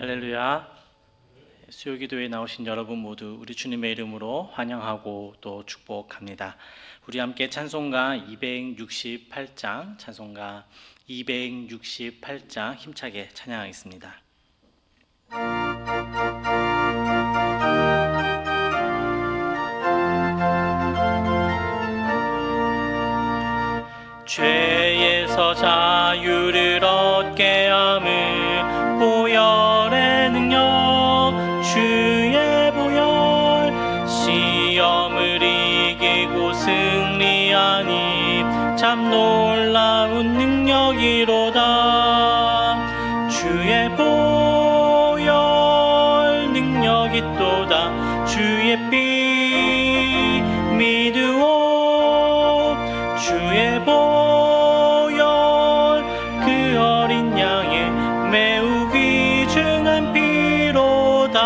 할렐루야. 수요기도에 나오신 여러분 모두 우리 주님의 이름으로 환영하고 또 축복합니다. 우리 함께 찬송가 268장 힘차게 찬양하겠습니다. 죄에서 자유를 얻게 함을 보혈의 능력 주의 보혈 시험을 이기고 승리하니 참 놀라운 능력이로다. 주의 보혈 능력이 또다. 주의 피 믿으오. 주의 보혈 그 어린 양의 매우 귀중한 피로다.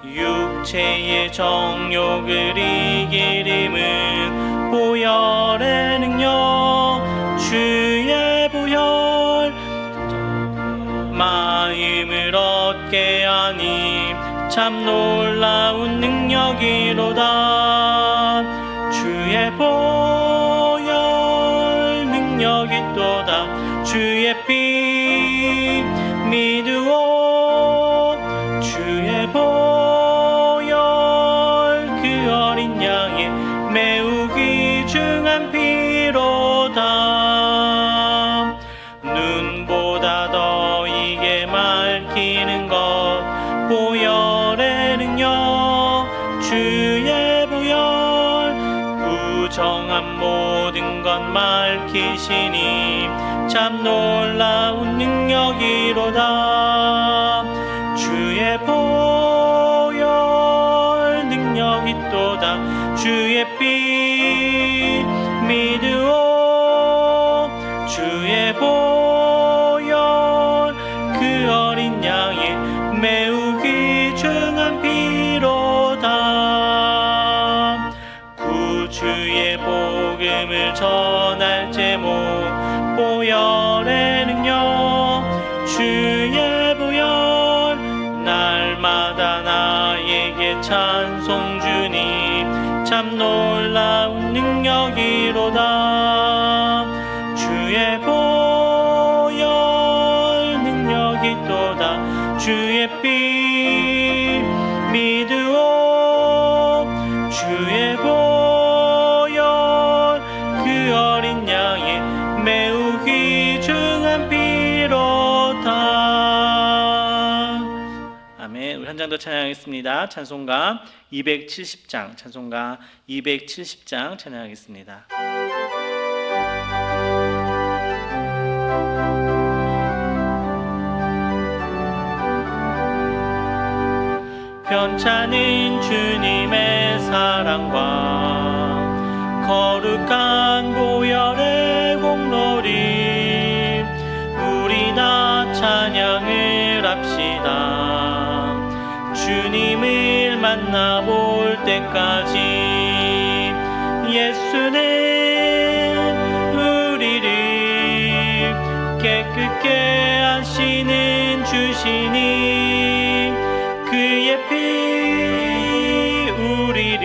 육체의 정욕을 이길 힘은 보혈의 능력 주의 보혈 마음을 얻게 하니 참 놀라운 능력이로다. 주의 보혈 능력이 또다. 주의 피 믿으오. 주의 보혈 그 어린 양의 매우 귀중한 피로다. 눈보다 더 이게 맑히는 것 보혈의 능력 주의 보혈 부정한 모든 것 맑히시니 참 놀라운 능력이로다. 주의 보혈 능력이 또다. 주의 피 믿으오. 주의 보혈 그 어린 양의 매우 귀중한 피로다. 구주의 복음을 전할 제목 보혈의 능력 주의 보혈 날마다 나에게 찬송 주니 참 놀라운 능력이로다. 주의 보혈 능력이 또다. 주의 피 믿으오. 주의 보혈 그 어린 양의 매우 귀중한 피로다. 아멘. 우리 한 장 더 찬양하겠습니다. 찬송가 270장 찬양하겠습니다. 편찮은 주님의 사랑과 거룩한 보혈의 공로를 우리 다 찬양을 합시다. 주님을 만나볼 때까지 예수는 우리를 깨끗게 하시는 주시니 그의 피 우리를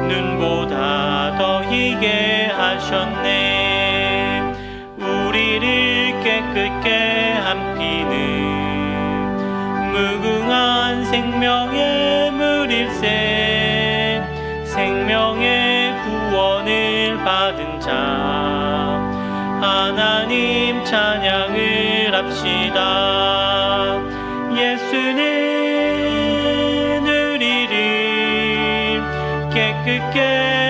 눈보다 더 희게 하셨네. 우리를 깨끗게 한 피는 무궁한 생명의 물일세. 생명의 구원을 받은 자 하나님 찬양을 합시다. 예수는 우리를 깨끗게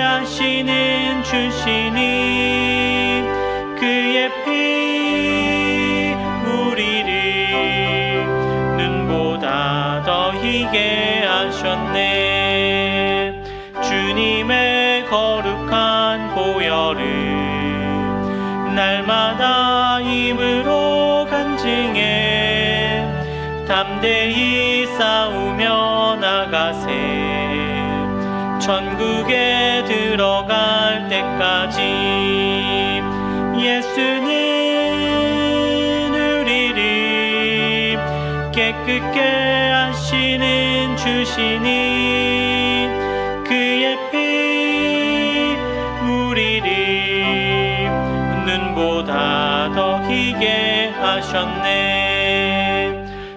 하시는 주시니 그의 피 우리를 눈보다 더 희게 하셨네. 주님의 거룩한 보혈을 날마다 힘으로 간증해 담대히 싸우며 나가세. 천국에 들어갈 때까지 예수는 우리를 깨끗게 하시는 주시니 그의 피 우리를 눈보다 더 희게 하셨네.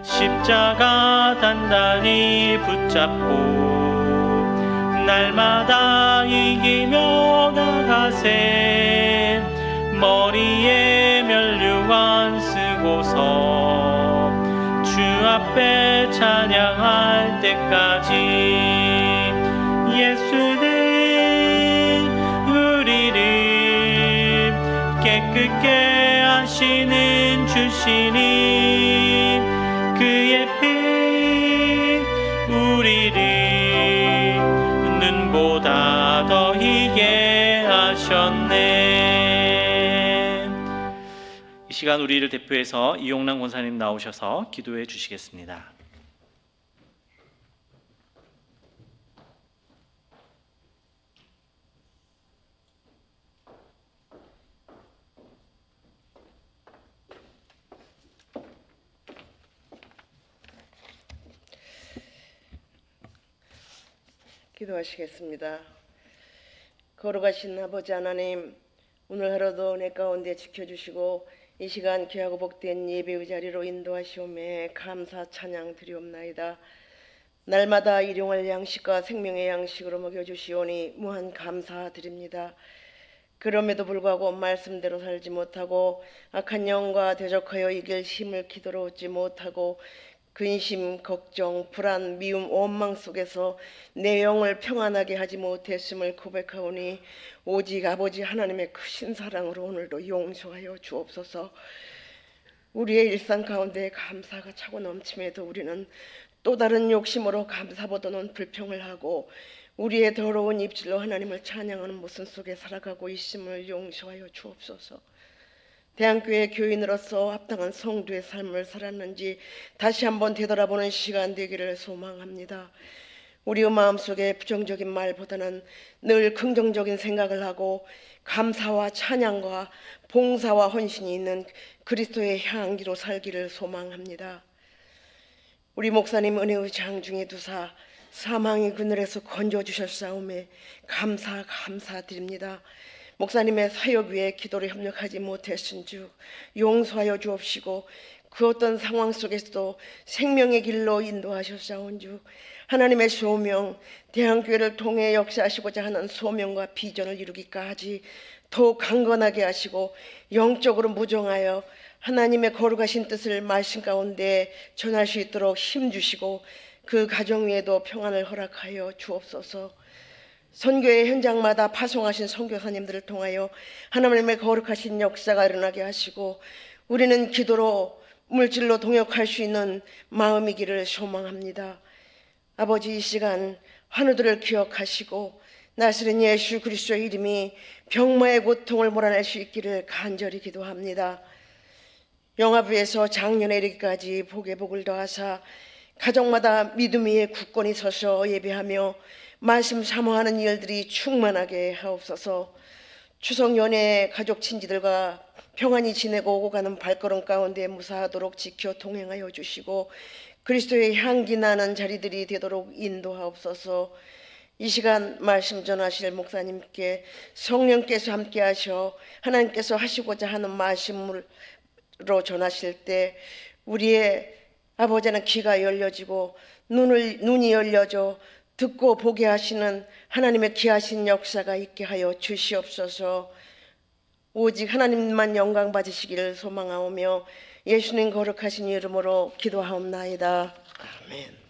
십자가 단단히 붙잡고 날마다 이기며 나가세. 머리에 면류관 쓰고서 주 앞에 찬양할 때까지 예수는 우리를 깨끗게 하시는 주시니 그의 피 우리를 눈보다 더 희게 하셨네. 이 시간 우리를 대표해서 이용남 권사님 나오셔서 기도해 주시겠습니다. 기도하시겠습니다. 거룩하신 아버지 하나님, 오늘 하루도 내 가운데 지켜주시고 이 시간 귀하고 복된 예배의 자리로 인도하시오매 감사 찬양 드리옵나이다. 날마다 일용할 양식과 생명의 양식으로 먹여주시오니 무한 감사드립니다. 그럼에도 불구하고 말씀대로 살지 못하고 악한 영과 대적하여 이길 힘을 기도로 얻지 못하고 근심, 걱정, 불안, 미움, 원망 속에서 내 영을 평안하게 하지 못했음을 고백하오니 오직 아버지 하나님의 크신 사랑으로 오늘도 용서하여 주옵소서. 우리의 일상 가운데 감사가 차고 넘침에도 우리는 또 다른 욕심으로 감사보다는 불평을 하고 우리의 더러운 입술로 하나님을 찬양하는 모습 속에 살아가고 있음을 용서하여 주옵소서. 대한교회 교인으로서 합당한 성도의 삶을 살았는지 다시 한번 되돌아보는 시간 되기를 소망합니다. 우리의 마음속에 부정적인 말보다는 늘 긍정적인 생각을 하고 감사와 찬양과 봉사와 헌신이 있는 그리스도의 향기로 살기를 소망합니다. 우리 목사님 은혜의 장중에 두사 사망의 그늘에서 건져주셨사오매 감사드립니다. 목사님의 사역 위에 기도를 협력하지 못했은 주 용서하여 주옵시고 그 어떤 상황 속에서도 생명의 길로 인도하셨사온 주 하나님의 소명, 대한교회를 통해 역사하시고자 하는 소명과 비전을 이루기까지 더욱 강건하게 하시고 영적으로 무정하여 하나님의 거룩하신 뜻을 말씀 가운데 전할 수 있도록 힘주시고 그 가정 위에도 평안을 허락하여 주옵소서. 선교의 현장마다 파송하신 선교사님들을 통하여 하나님의 거룩하신 역사가 일어나게 하시고 우리는 기도로 물질로 동역할 수 있는 마음이기를 소망합니다. 아버지, 이 시간 환우들을 기억하시고 나사렛 예수 그리스도의 이름이 병마의 고통을 몰아낼 수 있기를 간절히 기도합니다. 영화부에서 작년에 이르기까지 복에 복을 더하사 가정마다 믿음 위에 굳건히 서서 예배하며 말씀 사모하는 일들이 충만하게 하옵소서. 추석 연휴에 가족 친지들과 평안히 지내고 오고 가는 발걸음 가운데 무사하도록 지켜 동행하여 주시고 그리스도의 향기 나는 자리들이 되도록 인도하옵소서. 이 시간 말씀 전하실 목사님께 성령께서 함께 하셔 하나님께서 하시고자 하는 말씀으로 전하실 때 우리의 아버지는 귀가 열려지고 눈이 열려져 듣고 보게 하시는 하나님의 귀하신 역사가 있게 하여 주시옵소서. 오직 하나님만 영광 받으시기를 소망하오며 예수님 거룩하신 이름으로 기도하옵나이다. 아멘.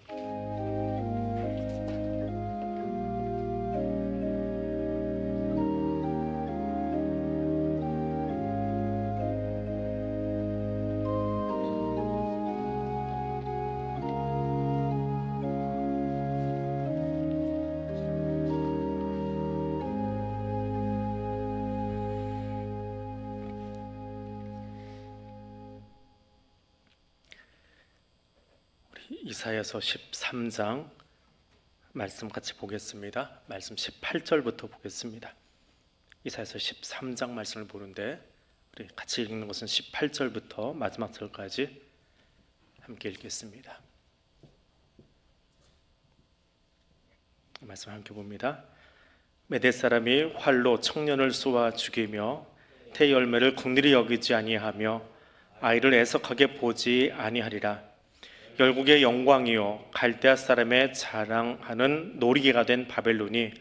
이사야서 13장 말씀 같이 보겠습니다. 말씀 18절부터 보겠습니다. 이사야서 13장 말씀을 보는데 우리 같이 읽는 것은 18절부터 마지막 절까지 함께 읽겠습니다. 말씀 함께 봅니다. 메대 사람이 활로 청년을 쏘아 죽이며 태 열매를 긍휼히 여기지 아니하며 아이를 애석하게 보지 아니하리라. 열국의 영광이요 갈대아 사람의 자랑하는 놀이개가 된 바벨론이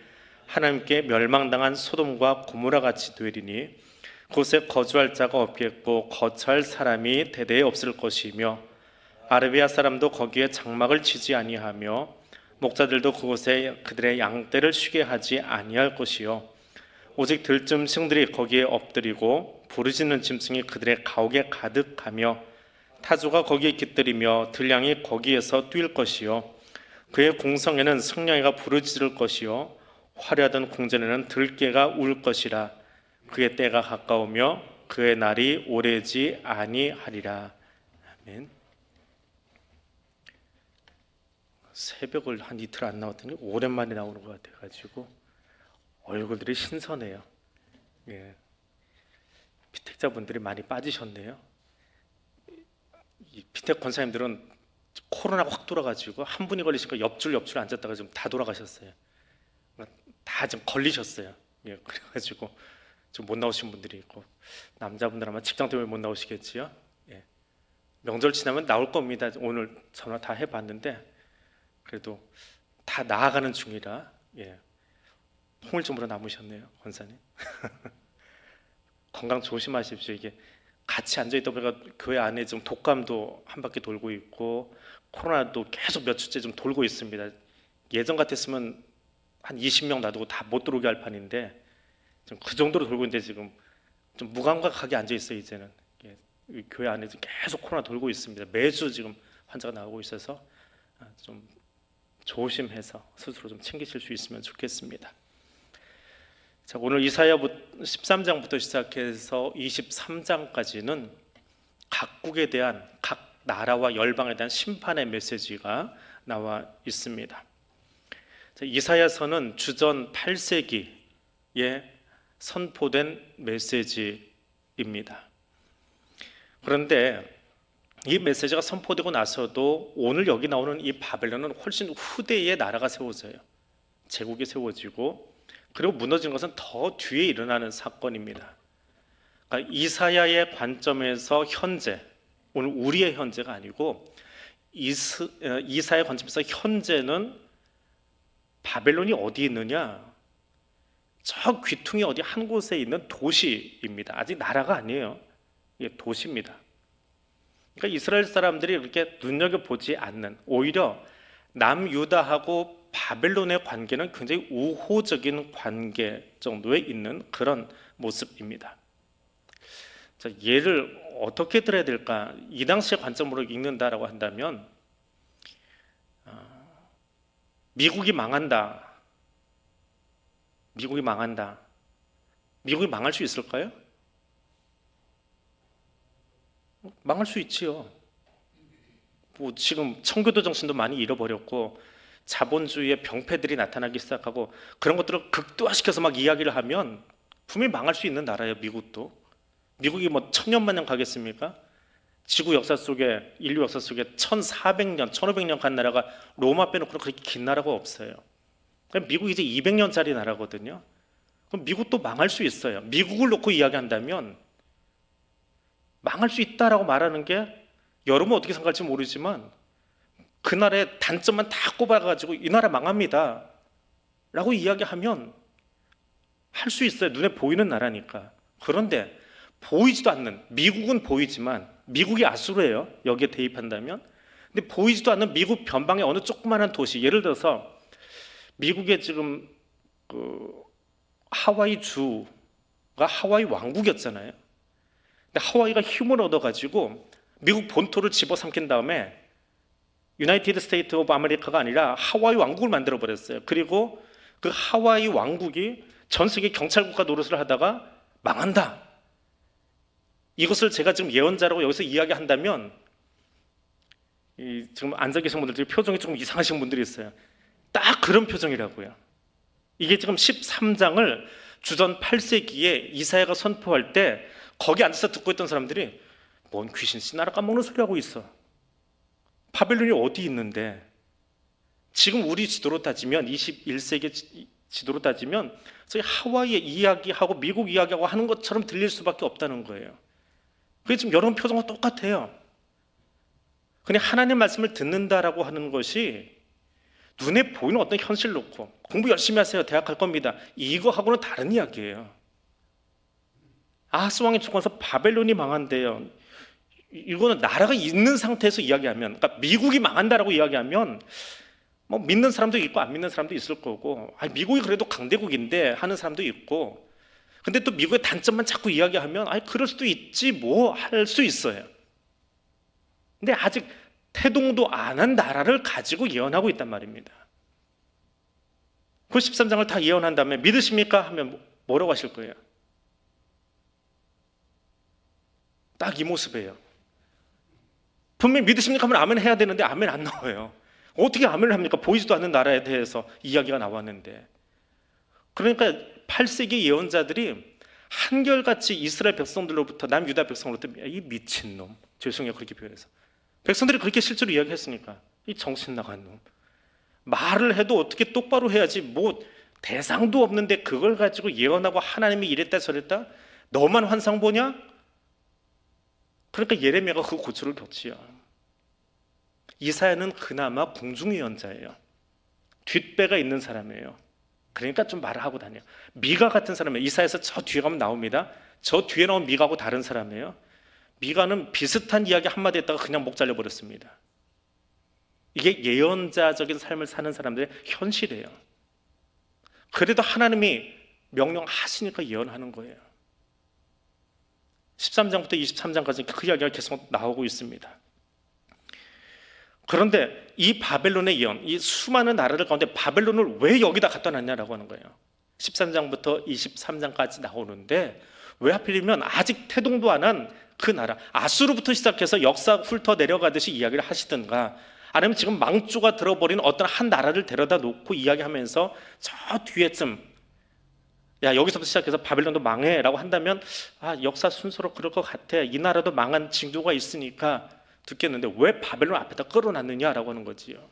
하나님께 멸망당한 소돔과 고모라 같이 되리니 그곳에 거주할 자가 없겠고 거처할 사람이 대대에 없을 것이며 아르비아 사람도 거기에 장막을 치지 아니하며 목자들도 그곳에 그들의 양떼를 쉬게 하지 아니할 것이요 오직 들짐승들이 거기에 엎드리고 부르짖는 짐승이 그들의 가옥에 가득하며 타조가 거기에 깃들이며 들량이 거기에서 뛸 것이요 그의 공성에는 승냥이가 부르짖을 것이요 화려하던 궁전에는 들깨가 울 것이라. 그의 때가 가까우며 그의 날이 오래지 아니하리라. 아멘. 새벽을 한 이틀 안 나왔더니 오랜만에 나오는 것 같아가지고 얼굴들이 신선해요. 예. 피택자분들이 많이 빠지셨네요. 이 피택 권사님들은 코로나가 확 돌아가지고 한 분이 걸리시니까 옆줄 앉았다가 지금 다 돌아가셨어요. 다 지금 걸리셨어요. 예, 그래가지고 좀 못 나오신 분들이 있고 남자분들 아마 직장 때문에 못 나오시겠지요. 예. 명절 지나면 나올 겁니다. 오늘 전화 다 해봤는데 그래도 다 나아가는 중이라 예. 통일점으로 남으셨네요, 권사님. 건강 조심하십시오. 이게 같이 앉아있다 보니까 교회 안에 좀 독감도 한 바퀴 돌고 있고 코로나도 계속 몇 주째 좀 돌고 있습니다. 예전 같았으면 한 20명 놔두고 다 못 들어오게 할 판인데 좀 그 정도로 돌고 있는데 지금 좀 무감각하게 앉아 있어요. 이제는 교회 안에 지금 계속 코로나 돌고 있습니다. 매주 지금 환자가 나오고 있어서 좀 조심해서 스스로 좀 챙기실 수 있으면 좋겠습니다. 자, 오늘 이사야 13장부터 시작해서 23장까지는 각국에 대한 각 나라와 열방에 대한 심판의 메시지가 나와 있습니다. 자, 이사야서는 주전 8세기에 선포된 메시지입니다. 그런데 이 메시지가 선포되고 나서도 오늘 여기 나오는 이 바벨론은 훨씬 후대에 나라가 세워져요. 제국이 세워지고 그리고 무너지는 것은 더 뒤에 일어나는 사건입니다. 그러니까 이사야의 관점에서 현재, 오늘 우리의 현재가 아니고 이사야의 관점에서 현재는 바벨론이 어디 있느냐? 저 귀퉁이 어디 한 곳에 있는 도시입니다. 아직 나라가 아니에요. 이게 도시입니다. 그러니까 이스라엘 사람들이 그렇게 눈여겨보지 않는, 오히려 남유다하고 바벨론의 관계는 굉장히 우호적인 관계 정도에 있는 그런 모습입니다. 자, 예를 어떻게 들어야 될까? 이 당시의 관점으로 읽는다라고 한다면 미국이 망한다. 미국이 망한다. 미국이 망할 수 있을까요? 망할 수 있지요. 뭐 지금 청교도 정신도 많이 잃어버렸고 자본주의의 병폐들이 나타나기 시작하고 그런 것들을 극도화시켜서 막 이야기를 하면 분명히 망할 수 있는 나라예요. 미국도. 미국이 뭐 천년만년 가겠습니까? 지구 역사 속에, 인류 역사 속에 1400년, 1500년 간 나라가 로마 빼놓고는 그렇게 긴 나라가 없어요. 미국이 이제 200년짜리 나라거든요. 그럼 미국도 망할 수 있어요. 미국을 놓고 이야기한다면 망할 수 있다라고 말하는 게 여러분 어떻게 생각할지 모르지만 그 나라의 단점만 다 꼽아가지고 이 나라 망합니다 라고 이야기하면 할 수 있어요. 눈에 보이는 나라니까. 그런데 보이지도 않는, 미국은 보이지만 미국이 아수르예요. 여기에 대입한다면. 근데 보이지도 않는 미국 변방의 어느 조그마한 도시, 예를 들어서 미국의 지금 하와이 주가 하와이 왕국이었잖아요. 근데 하와이가 힘을 얻어가지고 미국 본토를 집어삼킨 다음에 유나이티드 스테이트 오브 아메리카가 아니라 하와이 왕국을 만들어 버렸어요. 그리고 그 하와이 왕국이 전 세계 경찰국가 노릇을 하다가 망한다. 이것을 제가 지금 예언자라고 여기서 이야기한다면 지금 앉아 계신 분들 중에 표정이 조금 이상하신 분들이 있어요. 딱 그런 표정이라고요. 이게 지금 13장을 주전 8세기에 이사야가 선포할 때 거기 앉아서 듣고 있던 사람들이 뭔 귀신 씨 나라 까먹는 소리 하고 있어. 바벨론이 어디 있는데 지금 우리 지도로 따지면 21세기 지도로 따지면 저희 하와이 이야기하고 미국 이야기하고 하는 것처럼 들릴 수밖에 없다는 거예요. 그게 지금 여러분 표정과 똑같아요. 그냥 하나님 말씀을 듣는다라고 하는 것이 눈에 보이는 어떤 현실 놓고 공부 열심히 하세요. 대학 갈 겁니다. 이거하고는 다른 이야기예요. 아하스 왕이 죽어서 바벨론이 망한대요. 이거는 나라가 있는 상태에서 이야기하면, 그러니까 미국이 망한다라고 이야기하면 뭐 믿는 사람도 있고 안 믿는 사람도 있을 거고, 미국이 그래도 강대국인데 하는 사람도 있고, 근데 또 미국의 단점만 자꾸 이야기하면 그럴 수도 있지 뭐 할 수 있어요. 근데 아직 태동도 안 한 나라를 가지고 예언하고 있단 말입니다. 그 13장을 다 예언한 다음에 믿으십니까? 하면 뭐라고 하실 거예요? 딱 이 모습이에요. 분명히 믿으십니까? 하면 아멘 해야 되는데 아멘 안 나와요. 어떻게 아멘을 합니까? 보이지도 않는 나라에 대해서 이야기가 나왔는데. 그러니까 8세기 예언자들이 한결같이 이스라엘 백성들로부터 남유다 백성으로부터 이 미친놈, 죄송해요 그렇게 표현해서, 백성들이 그렇게 실제로 이야기했으니까 이 정신 나간 놈, 말을 해도 어떻게 똑바로 해야지 뭐 대상도 없는데 그걸 가지고 예언하고 하나님이 이랬다 저랬다, 너만 환상 보냐? 그러니까 예레미야가 그 고초를 겪지요. 이사야는 그나마 궁중예언자예요. 뒷배가 있는 사람이에요. 그러니까 좀 말을 하고 다녀요. 미가 같은 사람이에요. 이사야에서 저 뒤에 가면 나옵니다. 저 뒤에 나온 미가하고 다른 사람이에요. 미가는 비슷한 이야기 한마디 했다가 그냥 목 잘려버렸습니다. 이게 예언자적인 삶을 사는 사람들의 현실이에요. 그래도 하나님이 명령하시니까 예언하는 거예요. 13장부터 23장까지 그 이야기가 계속 나오고 있습니다. 그런데 이 바벨론의 예언, 이 수많은 나라들 가운데 바벨론을 왜 여기다 갖다 놨냐라고 하는 거예요. 13장부터 23장까지 나오는데 왜 하필이면 아직 태동도 안 한 그 나라, 아수르부터 시작해서 역사 훑어 내려가듯이 이야기를 하시든가, 아니면 지금 망조가 들어버린 어떤 한 나라를 데려다 놓고 이야기하면서 저 뒤에쯤 야 여기서부터 시작해서 바벨론도 망해 라고 한다면 역사 순서로 그럴 것 같아, 이 나라도 망한 징조가 있으니까 듣겠는데 왜 바벨론 앞에다 끌어놨느냐라고 하는 거지요.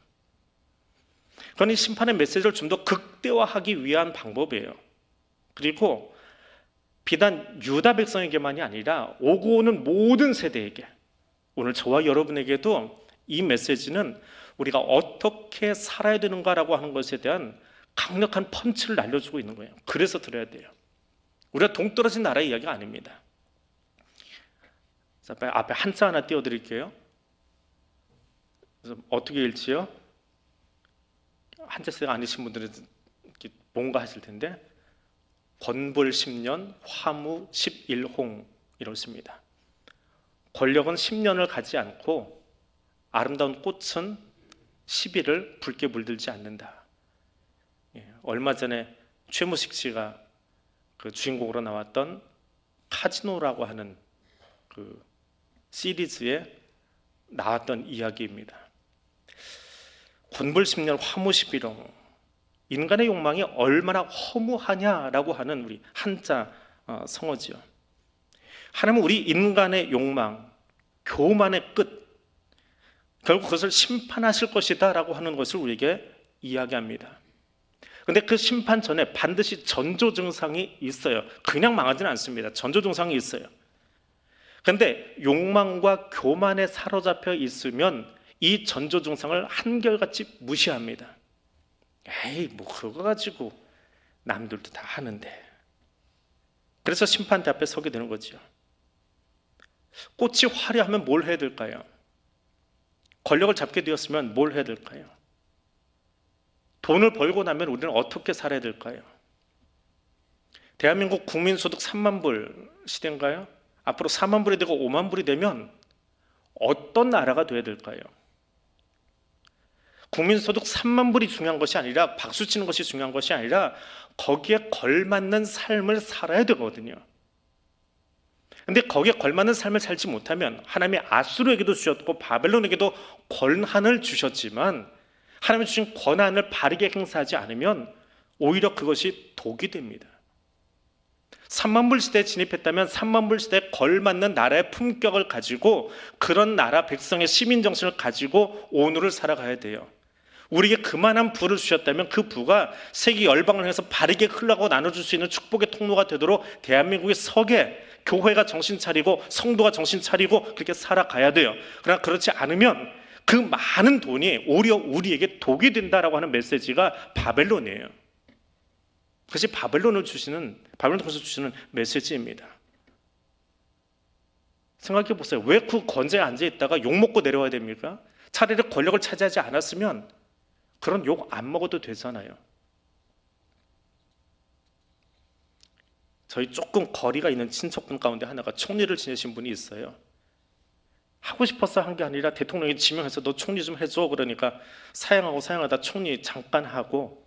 그건 이 심판의 메시지를 좀 더 극대화하기 위한 방법이에요. 그리고 비단 유다 백성에게만이 아니라 오고 오는 모든 세대에게, 오늘 저와 여러분에게도 이 메시지는 우리가 어떻게 살아야 되는가라고 하는 것에 대한 강력한 펀치를 날려주고 있는 거예요. 그래서 들어야 돼요. 우리가 동떨어진 나라의 이야기가 아닙니다. 자, 앞에 한자 하나 띄워드릴게요. 그래서 어떻게 읽지요? 한자세가 아니신 분들은 뭔가 하실 텐데, 권벌 10년, 화무 11홍 이렇습니다. 권력은 10년을 가지 않고 아름다운 꽃은 10일을 붉게 물들지 않는다. 얼마 전에 최무식 씨가 그 주인공으로 나왔던 카지노라고 하는 그 시리즈에 나왔던 이야기입니다. 권벌 10년, 화무 11홍. 인간의 욕망이 얼마나 허무하냐라고 하는 우리 한자 성어지요. 하나님은 우리 인간의 욕망, 교만의 끝, 결국 그것을 심판하실 것이다 라고 하는 것을 우리에게 이야기합니다. 그런데 그 심판 전에 반드시 전조 증상이 있어요. 그냥 망하지는 않습니다. 전조 증상이 있어요. 그런데 욕망과 교만에 사로잡혀 있으면 이 전조 증상을 한결같이 무시합니다. 에이 뭐 그거 가지고 남들도 다 하는데. 그래서 심판대 앞에 서게 되는 거죠. 꽃이 화려하면 뭘 해야 될까요? 권력을 잡게 되었으면 뭘 해야 될까요? 돈을 벌고 나면 우리는 어떻게 살아야 될까요? 대한민국 국민소득 3만 불 시대인가요? 앞으로 4만 불이 되고 5만 불이 되면 어떤 나라가 돼야 될까요? 국민소득 3만 불이 중요한 것이 아니라, 박수치는 것이 중요한 것이 아니라 거기에 걸맞는 삶을 살아야 되거든요. 근데 거기에 걸맞는 삶을 살지 못하면, 하나님이 아수르에게도 주셨고 바벨론에게도 권한을 주셨지만 하나님이 주신 권한을 바르게 행사하지 않으면 오히려 그것이 독이 됩니다. 3만불 시대에 진입했다면 3만불 시대에 걸맞는 나라의 품격을 가지고 그런 나라 백성의 시민 정신을 가지고 오늘을 살아가야 돼요. 우리에게 그만한 부를 주셨다면 그 부가 세계 열방을 향해서 바르게 흘러가고 나눠줄 수 있는 축복의 통로가 되도록 대한민국의 서계 교회가 정신 차리고 성도가 정신 차리고 그렇게 살아가야 돼요. 그러나 그렇지 않으면 그 많은 돈이 오히려 우리에게 독이 된다라고 하는 메시지가 바벨론이에요. 그것이 바벨론을 통해서 주시는 메시지입니다. 생각해 보세요. 왜 그 건재에 앉아 있다가 욕 먹고 내려와야 됩니까? 차라리 권력을 차지하지 않았으면 그런 욕 안 먹어도 되잖아요. 저희 조금 거리가 있는 친척분 가운데 하나가 총리를 지내신 분이 있어요. 하고 싶어서 한 게 아니라 대통령이 지명해서 너 총리 좀 해줘 그러니까 사양하다 총리 잠깐 하고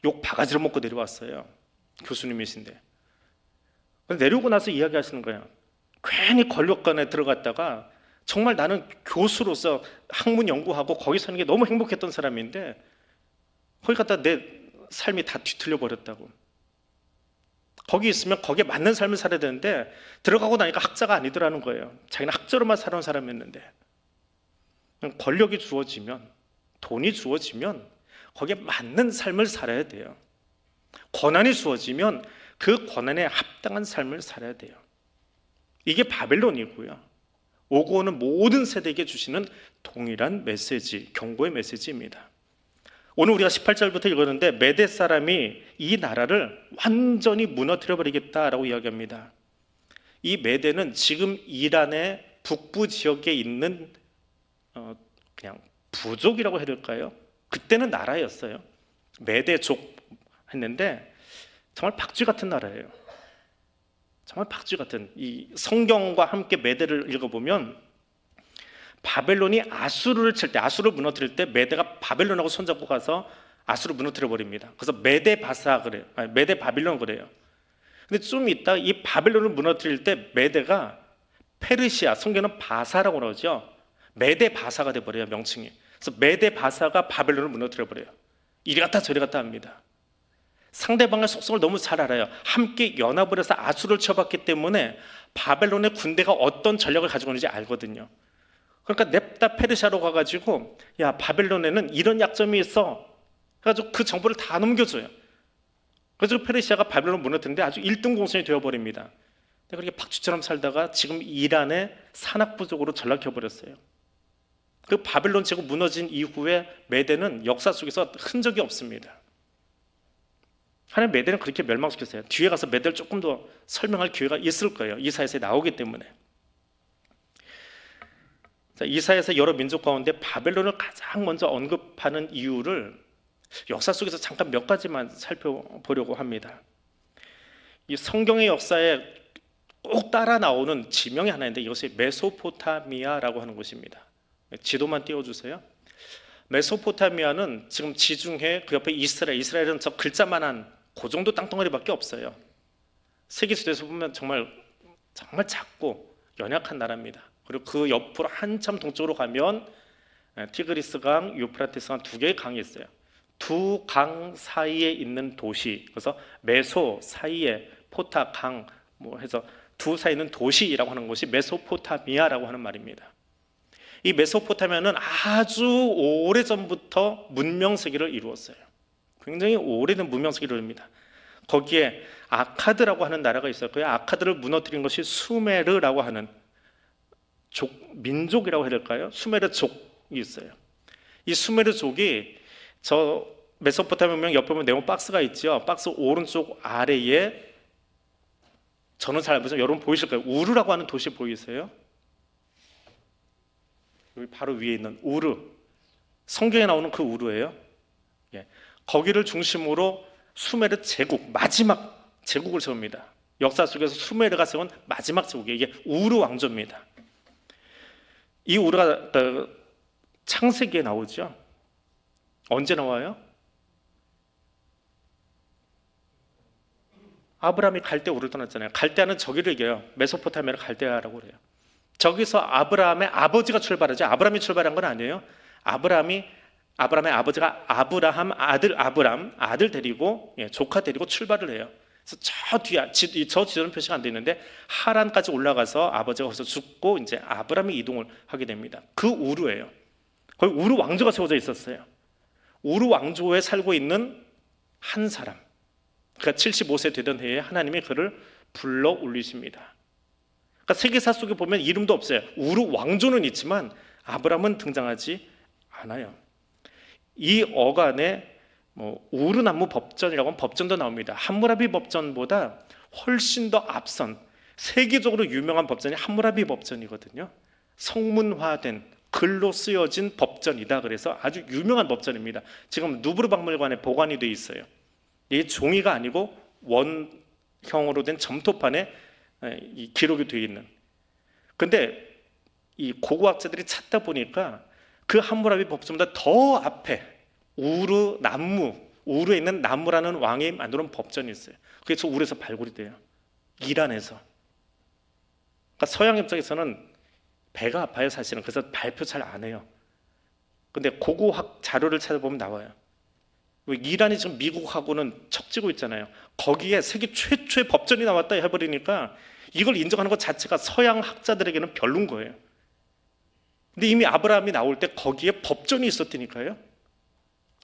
욕 바가지로 먹고 내려왔어요. 교수님이신데. 내려오고 나서 이야기하시는 거예요. 괜히 권력관에 들어갔다가 정말 나는 교수로서 학문 연구하고 거기 사는 게 너무 행복했던 사람인데 거기 갔다 내 삶이 다 뒤틀려 버렸다고. 거기 있으면 거기에 맞는 삶을 살아야 되는데 들어가고 나니까 학자가 아니더라는 거예요. 자기는 학자로만 살아온 사람이었는데. 권력이 주어지면, 돈이 주어지면 거기에 맞는 삶을 살아야 돼요. 권한이 주어지면 그 권한에 합당한 삶을 살아야 돼요. 이게 바벨론이고요. 오고 오는 모든 세대에게 주시는 동일한 메시지, 경고의 메시지입니다. 오늘 우리가 18절부터 읽었는데 메대 사람이 이 나라를 완전히 무너뜨려 버리겠다라고 이야기합니다. 이 메대는 지금 이란의 북부 지역에 있는 그냥 부족이라고 해야 될까요? 그때는 나라였어요. 메대족 했는데 정말 박쥐 같은 나라예요. 정말 박쥐 같은. 이 성경과 함께 메대를 읽어보면 바벨론이 아수르를 칠 때, 아수르를 무너뜨릴 때 메대가 바벨론하고 손잡고 가서 아수르를 무너뜨려 버립니다. 그래서 메대 바사 그래요. 아니, 메대 바빌론 그래요. 근데 좀 있다 이 바벨론을 무너뜨릴 때 메대가 페르시아, 성경은 바사라고 그러죠. 메대 바사가 돼 버려요, 명칭이. 그래서 메대 바사가 바벨론을 무너뜨려 버려요. 이리 갔다 저리 갔다 합니다. 상대방의 속성을 너무 잘 알아요. 함께 연합을 해서 아수르를 쳐봤기 때문에 바벨론의 군대가 어떤 전략을 가지고 있는지 알거든요. 그러니까 냅다 페르시아로 가가지고 야 바벨론에는 이런 약점이 있어 그래가지고 그 정보를 다 넘겨줘요. 그래서 페르시아가 바벨론 무너뜨리는데 아주 1등 공신이 되어버립니다. 그렇게 박쥐처럼 살다가 지금 이란의 산악부족으로 전락해버렸어요. 그 바벨론 제국 무너진 이후에 메대는 역사 속에서 흔적이 없습니다. 하나님 메대는 그렇게 멸망시켰어요. 뒤에 가서 메대를 조금 더 설명할 기회가 있을 거예요. 이사야서에 나오기 때문에. 이사야서 여러 민족 가운데 바벨론을 가장 먼저 언급하는 이유를 역사 속에서 잠깐 몇 가지만 살펴보려고 합니다. 이 성경의 역사에 꼭 따라 나오는 지명이 하나 있는데 이것이 메소포타미아라고 하는 곳입니다. 지도만 띄워주세요. 메소포타미아는 지금 지중해 그 옆에 이스라엘은 저 글자만한 그 정도 땅덩어리밖에 없어요. 세계 지도에서 보면 정말 작고 연약한 나라입니다. 그리고 그 옆으로 한참 동쪽으로 가면 티그리스 강, 유프라테스 강 두 개의 강이 있어요. 두 강 사이에 있는 도시, 그래서 메소 사이에 포타 강 뭐 해서 두 사이에 있는 도시라고 하는 곳이 메소포타미아라고 하는 말입니다. 이 메소포타미아는 아주 오래전부터 문명세계를 이루었어요. 굉장히 오래된 문명세계를 이룹니다. 거기에 아카드라고 하는 나라가 있어요. 그 아카드를 무너뜨린 것이 수메르라고 하는 민족이라고 해야 될까요? 수메르족이 있어요. 이 수메르족이 저 메소포타미아 옆에 보면 네모 박스가 있죠. 박스 오른쪽 아래에 저는 잘 모르지만 여러분 보이실 거예요. 우르라고 하는 도시 보이세요? 여기 바로 위에 있는 우르, 성경에 나오는 그 우르예요. 예. 거기를 중심으로 수메르 제국, 마지막 제국을 세웁니다. 역사 속에서 수메르가 세운 마지막 제국이 이게 우르 왕조입니다. 이 우르가 창세기에 나오죠. 언제 나와요? 아브라함이 갈대 우르를 떠났잖아요. 갈대아는 저기를 얘기해요. 메소포타미아를 갈대아라고 그래요. 저기서 아브라함의 아버지가 출발하죠. 아브라함이 출발한 건 아니에요. 아브라함의 아버지가 아브라함 아들 데리고 조카 데리고 출발을 해요. 그래서 저 뒤에 저 지도는 표시가 안 돼 있는데 하란까지 올라가서 아버지가 거기서 죽고 이제 아브라함이 이동을 하게 됩니다. 그 우르예요. 거기 우르 왕조가 세워져 있었어요. 우르 왕조에 살고 있는 한 사람. 그러니까 75세 되던 해에 하나님이 그를 불러 올리십니다. 그러니까 세계사 속에 보면 이름도 없어요. 우르 왕조는 있지만 아브라함은 등장하지 않아요. 이 어간에 우르나무 법전이라고 하는 법전도 나옵니다. 함무라비 법전보다 훨씬 더 앞선 세계적으로 유명한 법전이 함무라비 법전이거든요. 성문화된 글로 쓰여진 법전이다. 그래서 아주 유명한 법전입니다. 지금 누브르 박물관에 보관이 돼 있어요. 이 종이가 아니고 원형으로 된 점토판에 이 기록이 되어 있는. 근데 이 고고학자들이 찾다 보니까 그 함무라비 법전보다 더 앞에 우르에 있는 나무라는 왕이 만들어놓은 법전이 있어요. 그게 저 우르에서 발굴이 돼요. 이란에서. 그러니까 서양 입장에서는 배가 아파요, 사실은. 그래서 발표 잘 안 해요. 근데 고고학 자료를 찾아보면 나와요. 이란이 지금 미국하고는 척지고 있잖아요. 거기에 세계 최초의 법전이 나왔다 해버리니까 이걸 인정하는 것 자체가 서양 학자들에게는 별론 거예요. 근데 이미 아브라함이 나올 때 거기에 법전이 있었다니까요.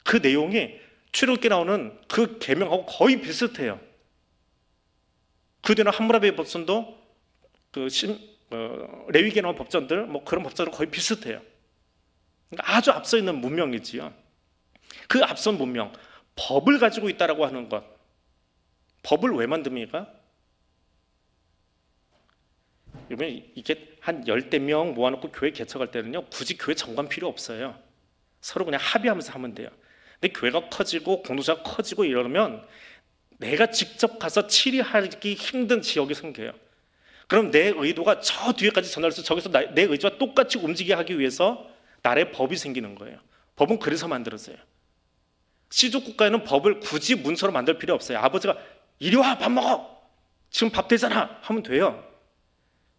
그 내용이 출애굽기에 나오는 그 계명하고 거의 비슷해요. 그 뒤에는 함무라비 법전도 레위기에 나온 법전들 그런 법전은 거의 비슷해요. 그러니까 아주 앞서 있는 문명이지요. 그 앞선 문명, 법을 가지고 있다라고 하는 것. 법을 왜 만듭니까? 이게 한 10대 명 모아놓고 교회 개척할 때는요, 굳이 교회 정관 필요 없어요. 서로 그냥 합의하면서 하면 돼요. 근데 교회가 커지고 공동체가 커지고 이러면 내가 직접 가서 치리하기 힘든 지역이 생겨요. 그럼 내 의도가 저 뒤에까지 전달해서 저기서 내 의지와 똑같이 움직이게 하기 위해서 나라의 법이 생기는 거예요. 법은 그래서 만들어져요. 시족 국가에는 법을 굳이 문서로 만들 필요 없어요. 아버지가 이리 와, 밥 먹어. 지금 밥 되잖아 하면 돼요.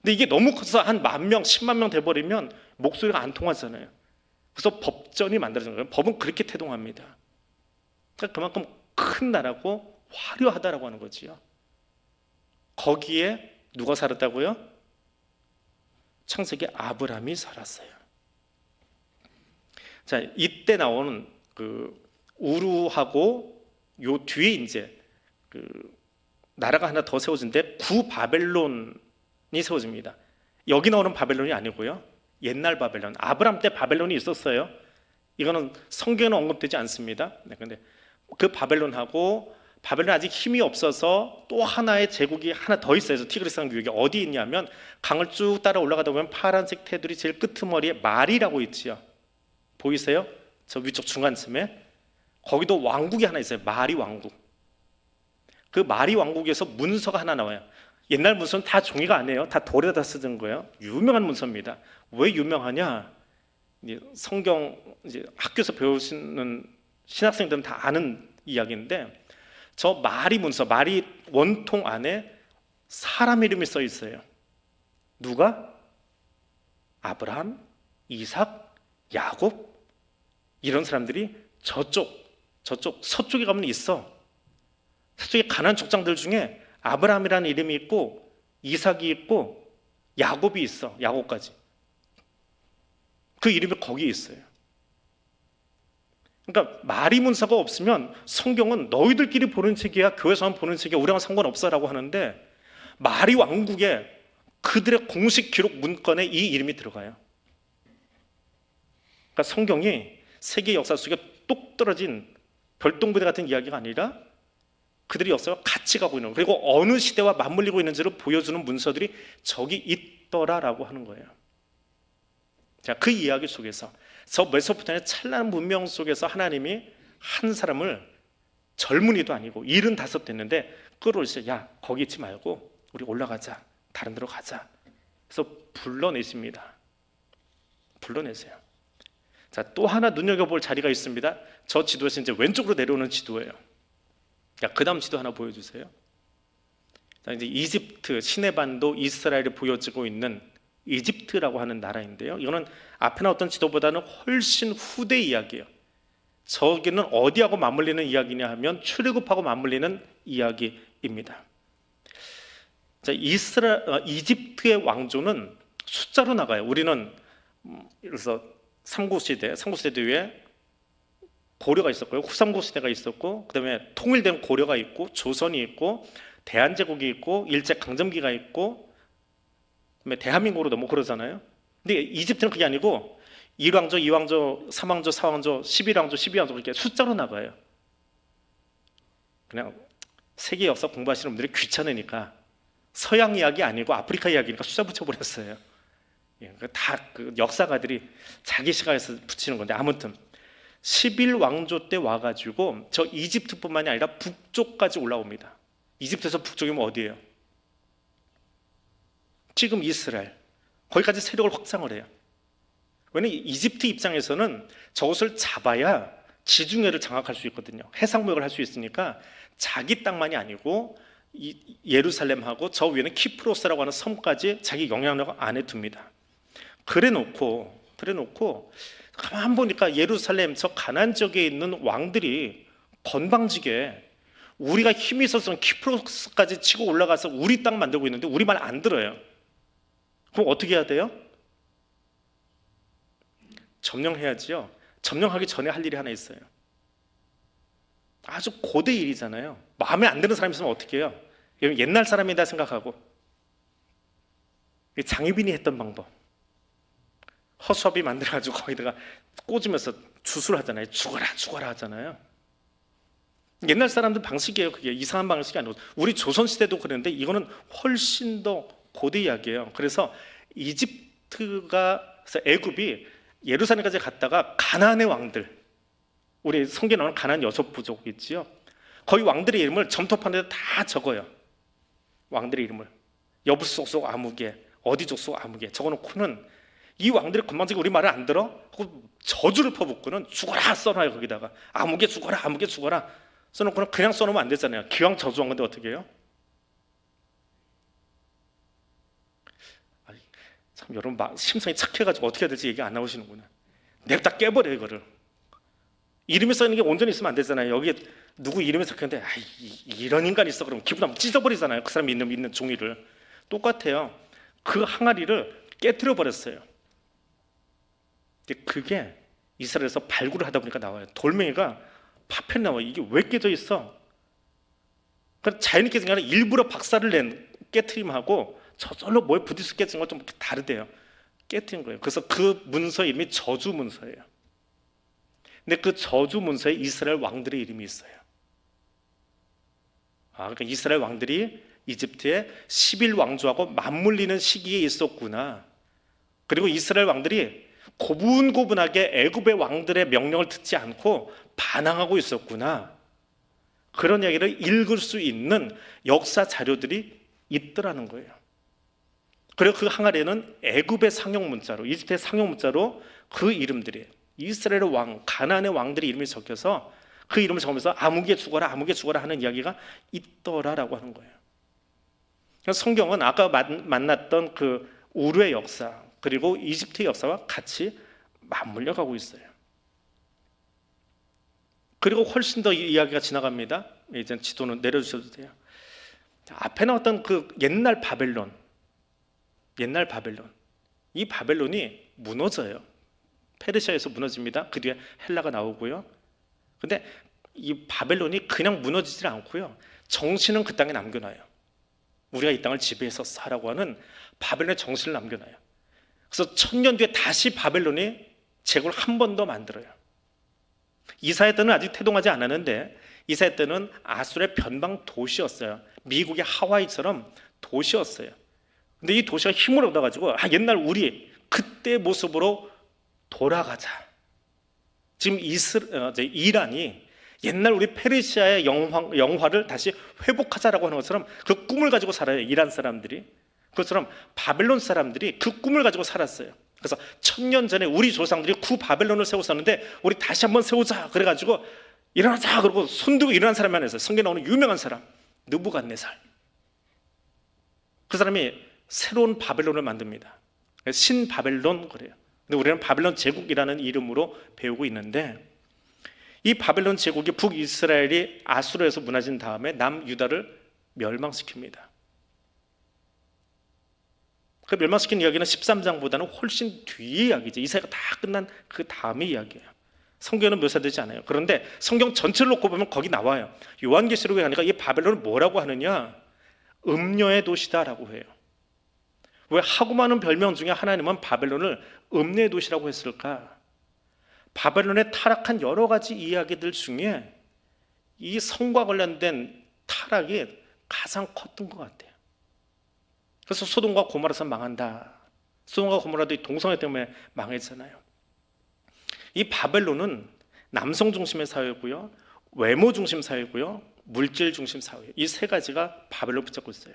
근데 이게 너무 커서 한 10,000명, 100,000명 돼버리면 목소리가 안 통하잖아요. 그래서 법전이 만들어진 거예요. 법은 그렇게 태동합니다. 그러니까 그만큼 큰 나라고 화려하다라고 하는 거지요. 거기에 누가 살았다고요? 창세기 아브라함이 살았어요. 자, 이때 나오는 우루하고 요 뒤에 이제 나라가 하나 더 세워진데 구바벨론이 세워집니다. 여기 나오는 바벨론이 아니고요. 옛날 바벨론, 아브라함 때 바벨론이 있었어요. 이거는 성경에는 언급되지 않습니다. 근데 그 바벨론이 아직 힘이 없어서 또 하나의 제국이 하나 더 있어요. 티그리스강 유역에 어디 있냐면 강을 쭉 따라 올라가다 보면 파란색 테두리 제일 끄트머리에 말이라고 있지요. 보이세요? 저 위쪽 중간쯤에 거기도 왕국이 하나 있어요. 마리 왕국. 그 마리 왕국에서 문서가 하나 나와요. 옛날 문서는 다 종이가 아니에요. 다 돌에다 쓰던 거예요. 유명한 문서입니다. 왜 유명하냐? 성경 이제 학교에서 배우시는 신학생들은 다 아는 이야기인데 저 마리 문서, 마리 원통 안에 사람 이름이 써 있어요. 누가? 아브라함, 이삭, 야곱 이런 사람들이 저쪽 서쪽에 가면 있어. 서쪽에 가나안 족장들 중에 아브라함이라는 이름이 있고 이삭이 있고 야곱이 있어. 야곱까지. 그 이름이 거기에 있어요. 그러니까 마리 문서가 없으면 성경은 너희들끼리 보는 책이야, 교회에서만 보는 책이야, 우리랑 상관없어라고 하는데 마리 왕국에 그들의 공식 기록 문건에 이 이름이 들어가요. 그러니까 성경이 세계 역사 속에 똑 떨어진 별똥부대 같은 이야기가 아니라 그들의 역사와 같이 가고 있는, 그리고 어느 시대와 맞물리고 있는지를 보여주는 문서들이 저기 있더라라고 하는 거예요. 자, 그 이야기 속에서 저 메소포타미아 찬란한 문명 속에서 하나님이 한 사람을 젊은이도 아니고 75 됐는데 끌어오시죠. 야, 거기 있지 말고 우리 올라가자. 다른 데로 가자. 그래서 불러내십니다. 불러내세요. 자, 또 하나 눈여겨볼 자리가 있습니다. 저 지도에서 이제 왼쪽으로 내려오는 지도예요. 자, 그 다음 지도 하나 보여주세요. 자, 이제 이집트, 시내반도, 이스라엘이 보여지고 있는 이집트라고 하는 나라인데요. 이거는 앞에 나왔던 지도보다는 훨씬 후대 이야기예요. 저기는 어디하고 맞물리는 이야기냐 하면 출애굽하고 맞물리는 이야기 왕조입니다. 자, 이집트의 왕조는 숫자로 나가요. 우리는 그래서 삼국시대 뒤에 고려가 있었고요, 후삼국시대가 있었고, 그다음에 통일된 고려가 있고, 조선이 있고, 대한제국이 있고, 일제강점기가 있고, 그다음에 대한민국으로 넘어 그러잖아요. 근데 이집트는 그게 아니고 1왕조, 2왕조, 3왕조, 4왕조, 11왕조, 12왕조 이렇게 숫자로 나가요. 그냥 세계 역사 공부하시는 분들이 귀찮으니까 서양 이야기 아니고 아프리카 이야기니까 숫자 붙여버렸어요. 다 그 역사가들이 자기 시각에서 붙이는 건데, 아무튼 11왕조 때 와가지고 저 이집트뿐만이 아니라 북쪽까지 올라옵니다. 이집트에서 북쪽이면 어디예요? 지금 이스라엘. 거기까지 세력을 확장을 해요. 왜냐면 이집트 입장에서는 저것을 잡아야 지중해를 장악할 수 있거든요. 해상무역을 할 수 있으니까 자기 땅만이 아니고 예루살렘하고 저 위에는 키프로스라고 하는 섬까지 자기 영향력 안에 둡니다. 그래놓고 가만 보니까 예루살렘 저 가나안 지역에 있는 왕들이 건방지게 우리가 힘이 있어서 키프로스까지 치고 올라가서 우리 땅 만들고 있는데 우리 말 안 들어요. 그럼 어떻게 해야 돼요? 점령해야지요. 점령하기 전에 할 일이 하나 있어요. 아주 고대 일이잖아요. 마음에 안 드는 사람이 있으면 어떻게 해요? 옛날 사람이다 생각하고, 장희빈이 했던 방법, 허수아비 만들어가지고 거기다가 꽂으면서 주술 하잖아요. 죽어라 하잖아요. 옛날 사람들 방식이에요. 그게 이상한 방식이 아니고, 우리 조선시대도 그랬는데 이거는 훨씬 더 고대 이야기예요. 그래서 애굽이 예루살렘까지 갔다가 가나안의 왕들, 우리 성경에 나오는 가나안 6부족 있지요. 거기 왕들의 이름을 점토판에 다 적어요. 왕들의 이름을 여부스 족속 아무개, 어디 족속 아무개 적어놓고는 이 왕들이 건방지게 우리 말을 안 들어? 저주를 퍼붓고는 죽어라 써놔요. 거기다가 아무개 죽어라, 아무개 죽어라 써놓고는 그냥 써놓으면 안 되잖아요. 기왕 저주한 건데 어떻게 해요? 참 여러분 심성이 착해가지고 어떻게 해야 될지 얘기 안 나오시는구나. 냅다 깨버려요. 이거를 이름이 써있는 게 온전히 있으면 안 되잖아요. 여기에 누구 이름이 적혀있는데 이런 인간이 있어 그러면 기분 나면 찢어버리잖아요. 그 사람이 있는 종이를. 똑같아요. 그 항아리를 깨트려 버렸어요. 그게 이스라엘에서 발굴을 하다 보니까 나와요. 돌멩이가 파편이 나와요. 이게 왜 깨져 있어? 그러니까 자연히 깨진 게 아니라 일부러 박살을 낸 깨트림하고 저절로 뭐에 부딪혀 깨진 건 좀 다르대요. 깨트린 거예요. 그래서 그 문서 이름이 저주 문서예요. 근데 그 저주 문서에 이스라엘 왕들의 이름이 있어요. 그러니까 이스라엘 왕들이 이집트의 11왕조하고 맞물리는 시기에 있었구나. 그리고 이스라엘 왕들이 고분고분하게 애굽의 왕들의 명령을 듣지 않고 반항하고 있었구나. 그런 이야기를 읽을 수 있는 역사 자료들이 있더라는 거예요. 그리고 그 항아리에는 애굽의 상용 문자로, 이집트의 상용 문자로 그 이름들이, 이스라엘의 왕, 가나안의 왕들의 이름이 적혀서 그 이름을 적으면서 아무개 죽어라 하는 이야기가 있더라라고 하는 거예요. 성경은 아까 만났던 그 우르의 역사 그리고 이집트의 역사와 같이 맞물려 가고 있어요. 그리고 훨씬 더 이야기가 지나갑니다. 이제 지도는 내려주셔도 돼요. 앞에 나왔던 그 옛날 바벨론, 이 바벨론이 무너져요. 페르시아에서 무너집니다. 그 뒤에 헬라가 나오고요. 근데 이 바벨론이 그냥 무너지질 않고요. 정신은 그 땅에 남겨놔요. 우리가 이 땅을 지배했었어라고 하는 바벨론의 정신을 남겨놔요. 그래서 1000년 뒤에 다시 바벨론이 제국을 한 번 더 만들어요. 이사야 때는 아직 태동하지 않았는데, 이사야 때는 아수르의 변방 도시였어요. 미국의 하와이처럼 도시였어요. 근데 이 도시가 힘을 얻어가지고 옛날 우리 그때 모습으로 돌아가자. 지금 이란이 옛날 우리 페르시아의 영화를 다시 회복하자라고 하는 것처럼 그 꿈을 가지고 살아요. 이란 사람들이. 그것처럼 바벨론 사람들이 그 꿈을 가지고 살았어요. 그래서 1000년 전에 우리 조상들이 바벨론을 세웠었는데 우리 다시 한번 세우자 그래가지고 일어나자 그러고 손들고 일어난 사람이 하나 있어요. 성경에 나오는 유명한 사람 느부갓네살. 그 사람이 새로운 바벨론을 만듭니다. 신바벨론 그래요. 근데 우리는 바벨론 제국이라는 이름으로 배우고 있는데, 이 바벨론 제국이 북이스라엘이 아수르에서 무너진 다음에 남유다를 멸망시킵니다. 그 멸망시킨 이야기는 13장보다는 훨씬 뒤의 이야기죠. 이사야가 다 끝난 그 다음의 이야기예요. 성경에는 묘사되지 않아요. 그런데 성경 전체를 놓고 보면 거기 나와요. 요한계시록에 가니까 이 바벨론을 뭐라고 하느냐? 음녀의 도시다라고 해요. 왜 하고 많은 별명 중에 하나님은 바벨론을 음녀의 도시라고 했을까? 바벨론의 타락한 여러 가지 이야기들 중에 이 성과 관련된 타락이 가장 컸던 것 같아요. 그래서 소돔과 고모라서 망한다. 소돔과 고모라도 이 동성애 때문에 망했잖아요. 이 바벨론은 남성 중심의 사회고요, 외모 중심 사회고요, 물질 중심 사회, 이 세 가지가 바벨론 붙잡고 있어요.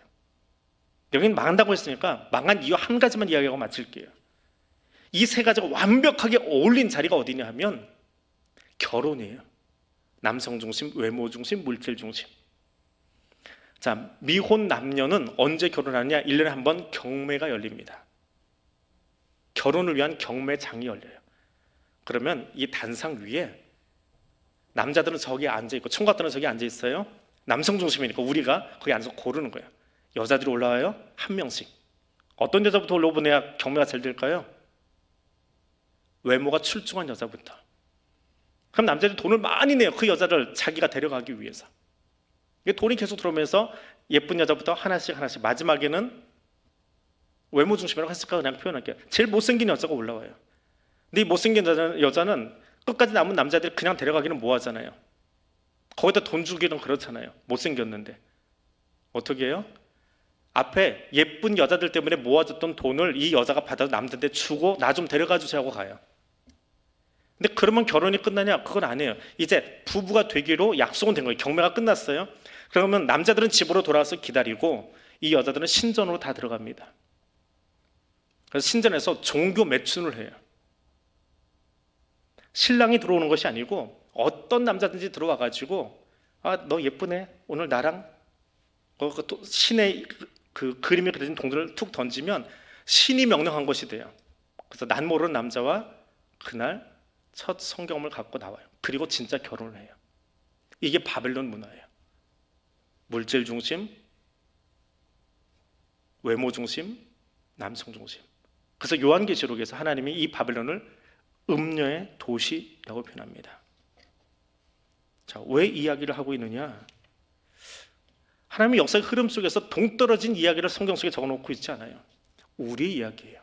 여기는 망한다고 했으니까 망한 이유 한 가지만 이야기하고 마칠게요. 이 세 가지가 완벽하게 어울린 자리가 어디냐 하면 결혼이에요. 남성 중심, 외모 중심, 물질 중심. 자, 미혼 남녀는 언제 결혼하느냐? 1년에 한 번 경매가 열립니다. 결혼을 위한 경매장이 열려요. 그러면 이 단상 위에 남자들은 저기 앉아있고 총각들은 저기 앉아있어요. 남성 중심이니까 우리가 거기 앉아서 고르는 거예요. 여자들이 올라와요. 한 명씩. 어떤 여자부터 올라보내야 경매가 잘 될까요? 외모가 출중한 여자부터. 그럼 남자들이 돈을 많이 내요. 그 여자를 자기가 데려가기 위해서. 돈이 계속 들어오면서 예쁜 여자부터 하나씩 마지막에는 외모 중심이라고 했을까 그냥 표현할게요. 제일 못생긴 여자가 올라와요. 근데 이 못생긴 여자는 끝까지 남은 남자들이 그냥 데려가기는 뭐하잖아요. 거기다 돈 주기는 그렇잖아요. 못생겼는데 어떻게 해요? 앞에 예쁜 여자들 때문에 모아줬던 돈을 이 여자가 받아서 남자한테 주고 나 좀 데려가 주세요 하고 가요. 근데 그러면 결혼이 끝나냐? 그건 아니에요. 이제 부부가 되기로 약속은 된 거예요. 경매가 끝났어요. 그러면 남자들은 집으로 돌아와서 기다리고 이 여자들은 신전으로 다 들어갑니다. 그래서 신전에서 종교 매춘을 해요. 신랑이 들어오는 것이 아니고 어떤 남자든지 들어와가지고 너 예쁘네. 오늘 나랑 신의 그 그림에 그려진 동전을 툭 던지면 신이 명령한 것이 돼요. 그래서 난 모르는 남자와 그날 첫 성경을 갖고 나와요. 그리고 진짜 결혼을 해요. 이게 바벨론 문화예요. 물질 중심, 외모 중심, 남성 중심. 그래서 요한계시록에서 하나님이 이 바벨론을 음녀의 도시라고 표현합니다. 자, 왜 이야기를 하고 있느냐? 하나님의 역사의 흐름 속에서 동떨어진 이야기를 성경 속에 적어놓고 있지 않아요. 우리 이야기예요.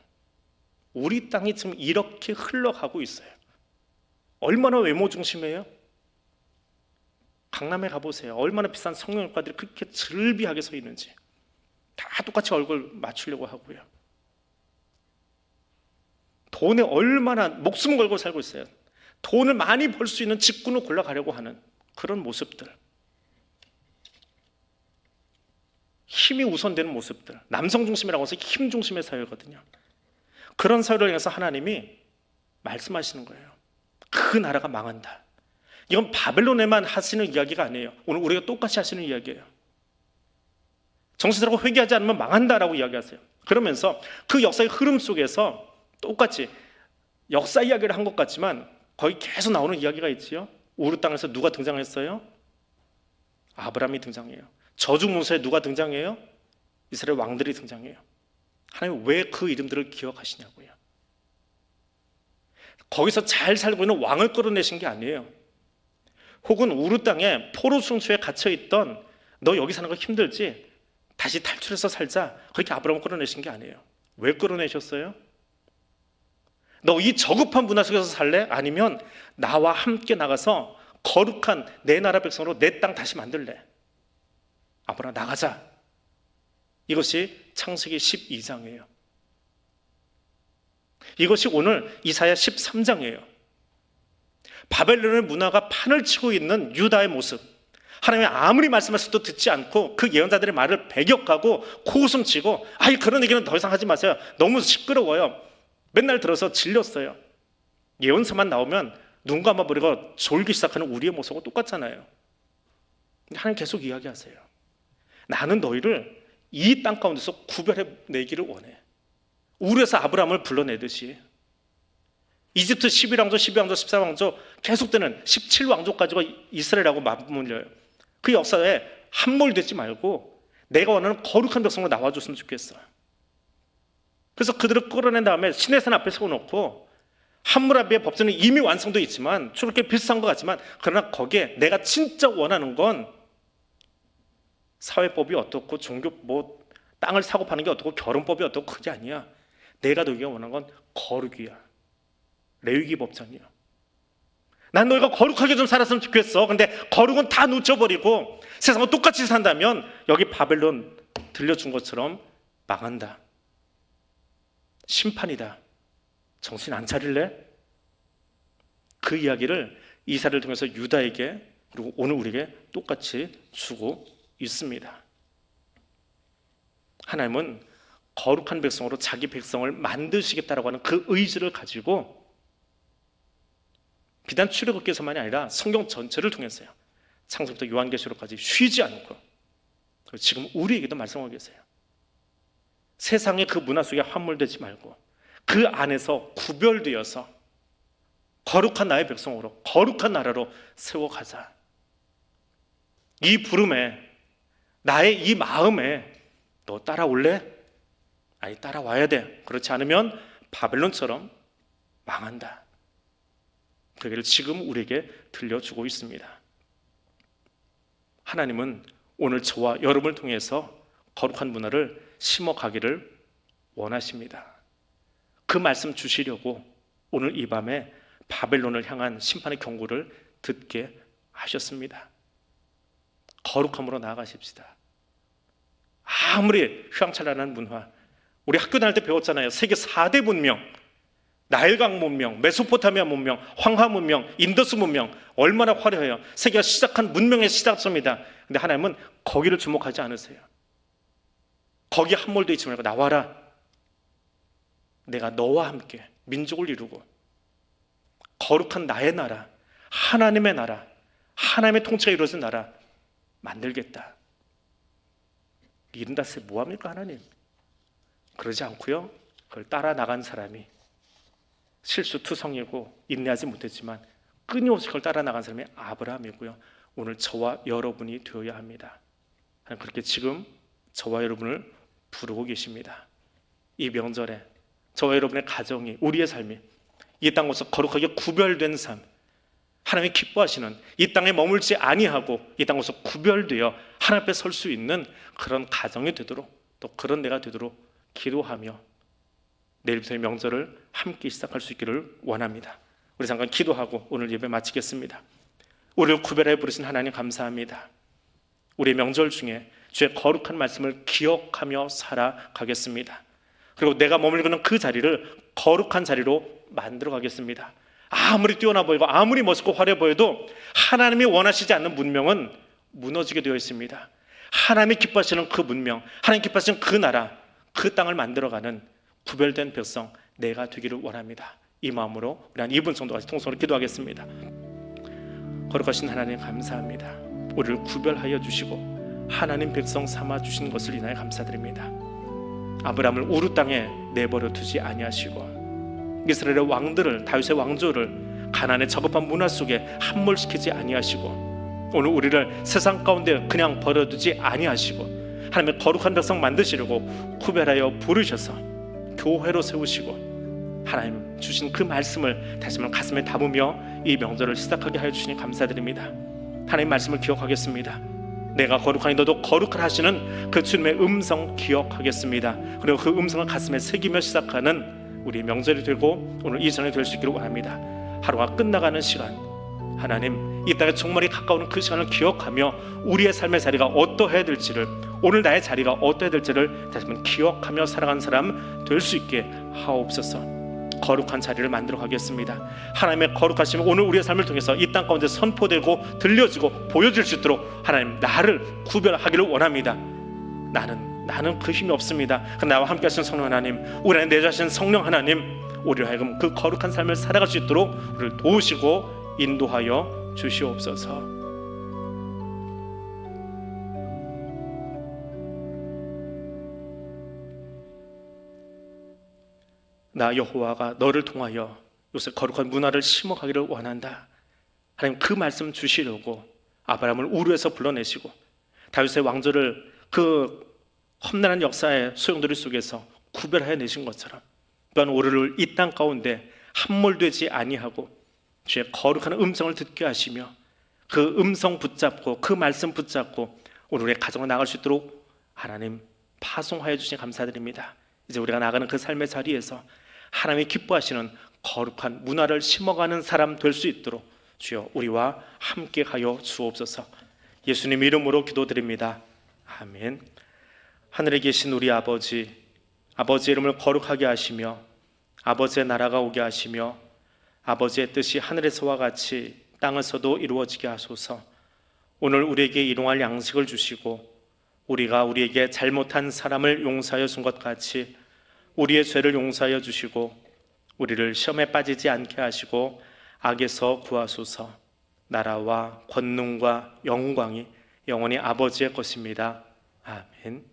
우리 땅이 지금 이렇게 흘러가고 있어요. 얼마나 외모 중심이에요? 강남에 가보세요. 얼마나 비싼 성형외과들이 그렇게 즐비하게 서 있는지. 다 똑같이 얼굴 맞추려고 하고요. 돈에 얼마나 목숨 걸고 살고 있어요. 돈을 많이 벌 수 있는 직군을 골라가려고 하는 그런 모습들. 힘이 우선되는 모습들. 남성 중심이라고 해서 힘 중심의 사회거든요. 그런 사회를 향해서 하나님이 말씀하시는 거예요. 그 나라가 망한다. 이건 바벨론에만 하시는 이야기가 아니에요. 오늘 우리가 똑같이 하시는 이야기예요. 정신 차리고 회개하지 않으면 망한다라고 이야기하세요. 그러면서 그 역사의 흐름 속에서 똑같이 역사 이야기를 한 것 같지만 거기 계속 나오는 이야기가 있지요. 우르 땅에서 누가 등장했어요? 아브라함이 등장해요. 저주문서에 누가 등장해요? 이스라엘 왕들이 등장해요. 하나님 왜 그 이름들을 기억하시냐고요. 거기서 잘 살고 있는 왕을 끌어내신 게 아니에요. 혹은 우르 땅에 포로 충수에 갇혀있던 너 여기 사는 거 힘들지? 다시 탈출해서 살자. 그렇게 아브라함을 끌어내신 게 아니에요. 왜 끌어내셨어요? 너 이 저급한 문화 속에서 살래? 아니면 나와 함께 나가서 거룩한 내 나라 백성으로 내 땅 다시 만들래? 아브라함 나가자. 이것이 창세기 12장이에요. 이것이 오늘 이사야 13장이에요. 바벨론의 문화가 판을 치고 있는 유다의 모습. 하나님이 아무리 말씀하셔도 듣지 않고 그 예언자들의 말을 배격하고 코웃음치고 아이 그런 얘기는 더 이상 하지 마세요. 너무 시끄러워요. 맨날 들어서 질렸어요. 예언서만 나오면 눈 감아버리고 졸기 시작하는 우리의 모습하고 똑같잖아요. 하나님 계속 이야기하세요. 나는 너희를 이 땅 가운데서 구별해내기를 원해. 우르에서 아브라함을 불러내듯이 이집트 11왕조, 12왕조, 14왕조 계속되는 17왕조까지가 이스라엘하고 맞물려요. 그 역사에 함몰되지 말고 내가 원하는 거룩한 백성으로 나와줬으면 좋겠어. 그래서 그들을 끌어낸 다음에 시내산 앞에 세워놓고 함무라비의 법전은 이미 완성되어 있지만 저렇게 비슷한 것 같지만 그러나 거기에 내가 진짜 원하는 건 사회법이 어떻고 종교 땅을 사고 파는 게 어떻고 결혼법이 어떻고 그게 아니야. 내가 너희가 원하는 건 거룩이야. 레위기 법전이야. 난 너희가 거룩하게 좀 살았으면 좋겠어. 근데 거룩은 다 놓쳐버리고 세상과 똑같이 산다면 여기 바벨론 들려준 것처럼 망한다. 심판이다. 정신 안 차릴래? 그 이야기를 이사를 통해서 유다에게 그리고 오늘 우리에게 똑같이 주고 있습니다. 하나님은 거룩한 백성으로 자기 백성을 만드시겠다라고 하는 그 의지를 가지고 비단 출애굽기에서만이 아니라 성경 전체를 통해서요. 창세부터 요한계시록까지 쉬지 않고 지금 우리에게도 말씀하고 계세요. 세상의 그 문화 속에 함몰되지 말고 그 안에서 구별되어서 거룩한 나의 백성으로 거룩한 나라로 세워가자. 이 부름에 나의 이 마음에 너 따라올래? 아니 따라와야 돼. 그렇지 않으면 바벨론처럼 망한다. 그 얘기를 지금 우리에게 들려주고 있습니다. 하나님은 오늘 저와 여러분을 통해서 거룩한 문화를 심어가기를 원하십니다. 그 말씀 주시려고 오늘 이 밤에 바벨론을 향한 심판의 경고를 듣게 하셨습니다. 거룩함으로 나아가십시다. 아무리 휘황찬란한 문화, 우리 학교 다닐 때 배웠잖아요. 세계 4대 문명, 나일강 문명, 메소포타미아 문명, 황하 문명, 인더스 문명, 얼마나 화려해요. 세계가 시작한 문명의 시작점이다. 근데 하나님은 거기를 주목하지 않으세요. 거기에 함몰되어 있지 말고 나와라. 내가 너와 함께 민족을 이루고 거룩한 나의 나라, 하나님의 나라, 하나님의 통치가 이루어진 나라 만들겠다. 이른다세 뭐합니까 하나님? 그러지 않고요. 그걸 따라 나간 사람이 실수투성이고 인내하지 못했지만 끊임없이 그걸 따라 나간 사람이 아브라함이고요. 오늘 저와 여러분이 되어야 합니다. 그렇게 지금 저와 여러분을 부르고 계십니다. 이 명절에 저와 여러분의 가정이, 우리의 삶이 이 땅에서 거룩하게 구별된 삶, 하나님이 기뻐하시는 이 땅에 머물지 아니하고 이 땅에서 구별되어 하나님 앞에 설 수 있는 그런 가정이 되도록, 또 그런 내가 되도록 기도하며 내일부터의 명절을 함께 시작할 수 있기를 원합니다. 우리 잠깐 기도하고 오늘 예배 마치겠습니다. 우리를 구별해 부르신 하나님 감사합니다. 우리의 명절 중에 주의 거룩한 말씀을 기억하며 살아가겠습니다. 그리고 내가 머물고 있는 그 자리를 거룩한 자리로 만들어 가겠습니다. 아무리 뛰어나 보이고 아무리 멋있고 화려해 보여도 하나님이 원하시지 않는 문명은 무너지게 되어 있습니다. 하나님이 기뻐하시는 그 문명, 하나님 기뻐하시는 그 나라, 그 땅을 만들어가는 구별된 백성 내가 되기를 원합니다. 이 마음으로 우리 한 2분 정도까지 통성으로 기도하겠습니다. 거룩하신 하나님 감사합니다. 우리를 구별하여 주시고 하나님 백성 삼아 주신 것을 인하여 감사드립니다. 아브라함을 우루 땅에 내버려 두지 아니하시고 이스라엘의 왕들을, 다윗의 왕조를 가나안의 저급한 문화 속에 함몰시키지 아니하시고 오늘 우리를 세상 가운데 그냥 버려두지 아니하시고 하나님의 거룩한 백성 만드시려고 구별하여 부르셔서 교회로 세우시고 하나님 주신 그 말씀을 다시 한번 가슴에 담으며 이 명절을 시작하게 하여 주시니 감사드립니다. 하나님 말씀을 기억하겠습니다. 내가 거룩하니 너도 거룩하라 하시는 그 주님의 음성 기억하겠습니다. 그리고 그 음성을 가슴에 새기며 시작하는 우리 명절이 되고 오늘 이전에 될 수 있기를 원합니다. 하루가 끝나가는 시간, 하나님 이 땅에 종말이 가까우는 그 시간을 기억하며 우리의 삶의 자리가 어떠해야 될지를, 오늘 나의 자리가 어떠해야 될지를 다시 한번 기억하며 살아가는 사람 될 수 있게 하옵소서. 거룩한 자리를 만들어 가겠습니다. 하나님의 거룩하심이 오늘 우리의 삶을 통해서 이 땅 가운데 선포되고 들려지고 보여질 수 있도록 하나님 나를 구별하기를 원합니다. 나는 그 힘이 없습니다. 나와 함께 하신 성령 하나님, 우리 안에 내주신 성령 하나님, 우리를 하여금 그 거룩한 삶을 살아갈 수 있도록 우리를 도우시고 인도하여 주시옵소서. 나 여호와가 너를 통하여 요새 거룩한 문화를 심어가기를 원한다. 하나님 그 말씀 주시려고 아브라함을 우르에서 불러내시고 다윗의 왕조를 그 험난한 역사의 소용돌이 속에서 구별하여 내신 것처럼 또한 우리를 이 땅 가운데 함몰되지 아니하고 주의 거룩한 음성을 듣게 하시며 그 음성 붙잡고 그 말씀 붙잡고 오늘의 가정을 나갈 수 있도록 하나님 파송하여 주시니 감사드립니다. 이제 우리가 나가는 그 삶의 자리에서 하나님이 기뻐하시는 거룩한 문화를 심어가는 사람 될 수 있도록 주여 우리와 함께 하여 주옵소서. 예수님 이름으로 기도드립니다. 아멘. 하늘에 계신 우리 아버지, 아버지의 이름을 거룩하게 하시며 아버지의 나라가 오게 하시며 아버지의 뜻이 하늘에서와 같이 땅에서도 이루어지게 하소서. 오늘 우리에게 일용할 양식을 주시고 우리가 우리에게 잘못한 사람을 용서하여 준 것 같이 우리의 죄를 용서하여 주시고 우리를 시험에 빠지지 않게 하시고 악에서 구하소서. 나라와 권능과 영광이 영원히 아버지의 것입니다. 아멘.